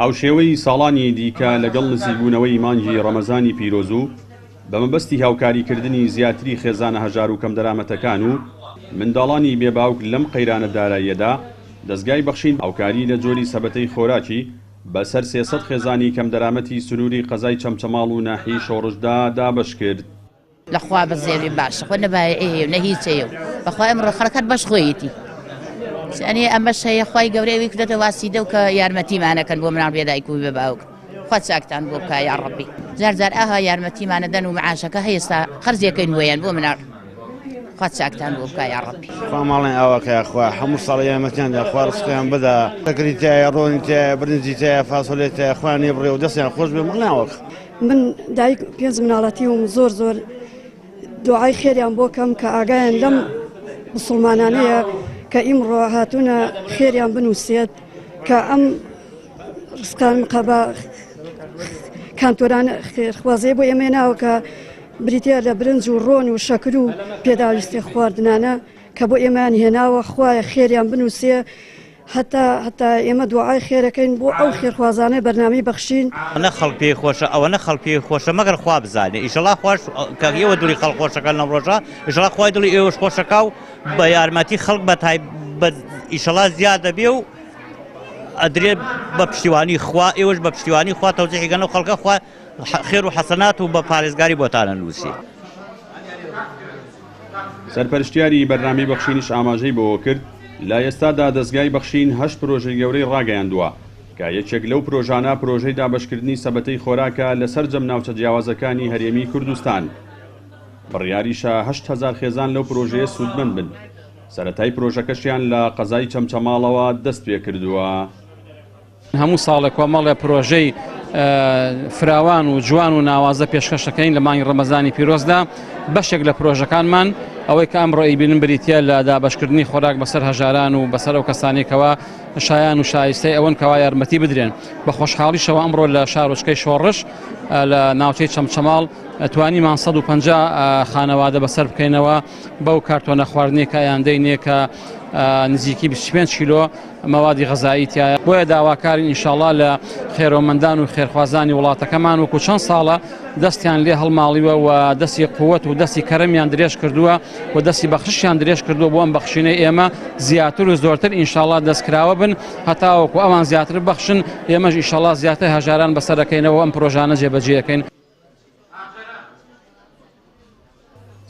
هاوشێوەی ساڵانی دیکە لەگەڵ نزیکبوونەوەی مانگی ڕەمەزانی پیرۆزوو بە مەبەستی هاوکاریکردنی زیاتری خێزانە هەژار و کەم دەرامەتەکان و منداڵانی بێباوک لەم قەیرانە داراییەدا دەستگای بەخشین هاوکاری لە جۆری سەبەتەی خۆراکی بەسەر 300 خێزانی کەم دەرامەتی سنووری قەزای چەمچەماڵ و ناحیەی شۆڕشدا دابەش کرد. لەخوا بەزێوی باشە خۆ نەبایە ئێ نە هیچ هەیە و بەخوا ئەمڕۆ خەڵکەت بەش خۆیەتی ئەنێ ئەمەش هەیە خوای گەورەی کردێتە واسیدە و کە یارمەتیمانەکەن بۆ مناڵ بێدایک و بێباوک خوا چاکتان بۆ بکە یا ڕەبی جار ئاها یارمەتیمانە دەن و معاشەکە هەیەستا خەرجێکەکەی نوێیان بۆ مناڵ خوا چاکتان بۆ بکە یا ڕەبی خوا ماڵێن ئاواکە خوا هەموو ساڵ یارمەتیان دا خوا ڕزقیان بدا تەکری تایە ڕۆنی تایە برنجی تایە فاسۆلێ تایە خوانی بڕێ و دەستیان خۆش بێ ماڵێن ئاواکە من دایک پێنج مناڵەتی وم زۆر دوعای خێریان بۆ کەم کە ئاگایان لەم مسڵمانانەیە کە ئیمڕۆ هاتوونە خێریان بنووسێت کە ئەم ڕزقان قەبا کانتۆران خێرخوازێ بۆ ئێمە ناوە کە بریتە لە برنج و ڕۆن و شەکر و پێداویستی خواردنانە کە بۆ ئێمان هێناوە خوایە خێریان بنووسێ هەتا ئێمە دوعای خێرەکەین بۆ ئەو خێرخوازانەی بەرنامەی بەخشین نە خەڵ پێی خۆشە ئەوە نە خەڵ پێی خۆشە مەگەر خوا بزانێ ئیشەڵا خوش کە ئێوە دووری خەڵ خۆشەکان لەم ڕۆژە ئیشەڵا خوای دڵی ئێوەش خۆشەکە و بە یارمەتی خەڵک بە ئیشەڵا زیادە بێ و ئەدرێ بە پشتیوانی خوا ئێوەش بە پشتیوانی خوا تەوزیحیگەن و خەڵکە خوا خێر و حەسەنات و بە پارێزگاری بۆتانە نووسی. سەرپەرشتیاری بەرنامەی بەخشینیش ئاماژەی بۆ کرد لە ئێستادا دەستگای بەخشین 8 پرۆژەی گەورەی ڕاگەیاندووە کە یەکێک لەو پرۆژانە پرۆژەی دابەشکردنی سەبەتەی خۆراکە لەسەر جەم ناوچە جیاوازەکانی هەرێمی کوردستان. بڕیاریشە 8,000 خێزان لەو پرۆژەیە سوودمەند بن. سەرەتای پرۆژەکەشیان لە قەزای چەمچەماڵەوە دەست پێ کردووە. هەموو ساڵێک کۆمەڵێ پرۆژەی فراوان و جوان و ناوازە پێشکەشەکەین لە مانگی ڕەمەزانی پیرۆزدا بەشێک لە پرۆژەکانمان ئەوەی کە ئەمڕۆ ئیبینن بریتە لە دابەشکردنی خۆراک بەسەر هەژاران و بەسەر ئەو کەسانێکەوە شایان و شایستەی ئەوەن کەوا یارمەتی بدرێن. بە خۆشحاڵیشەوە ئەمڕۆ لە شارۆچکەی شۆڕش لە ناوچەی چەمچەماڵ توانیمان 150 خانەوادە بەسەر بکەینەوە بەو کارتۆنە خواردنێکە یاندەینێ کە نزیکی 25 کیلۆ مەوادی غەزایی تایە. بۆیە داواکارین ئینشاڵڵا لە خێرۆمەندان و خێرخوازانی وڵاتەکەمان وەکو چەند ساڵە دەستیان لێ هەڵماڵیوە و دەستی قووەت و دەستی کەرەمیان درێژ کردووە و دەستی بەخشیان درێژ کردووە بۆ ئەم بەخشینەی ئێمە زیاتر و زۆرتر ئینشاڵڵا دەستکراوە بن هەتاوەکو ئەوان زیاتر بەخشن ئێمەش ئینشاڵڵا زیاتر هەژاران بەسەرەکەینەوە ئەم پرۆژانە جێبەجێەکەین.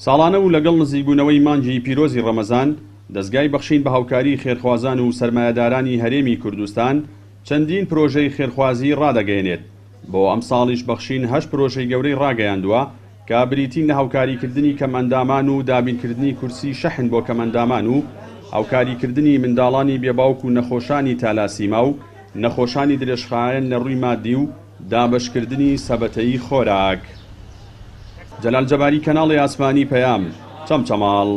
ساڵانە و لەگەڵ نزیکبوونەوەی مانگی پیرۆزی ڕەمەزان دەستگای بەخشین بە هاوکاری خێرخوازان و سەرمایەدارانی هەرێمی کوردستان چەندین پرۆژەی خێرخوازی ڕادەگەیەنێت. بۆ ئەم ساڵیش بەخشین 8 پرۆژەی گەورەی ڕاگەیاندووە کە بریتین لە هاوکاریکردنی کەمەندامان و دابینکردنی کورسی شەحن بۆ کەمەندامان و هاوکاریکردنی منداڵانی بێباوک و نەخۆشانی تالاسیما و نەخۆشانی درێژخایەن لە ڕووی مادی و دابەشکردنی سەبەتەی خۆراک. جەلال جەباری، کەناڵی ئاسمانی پەیام، چەمچەماڵ.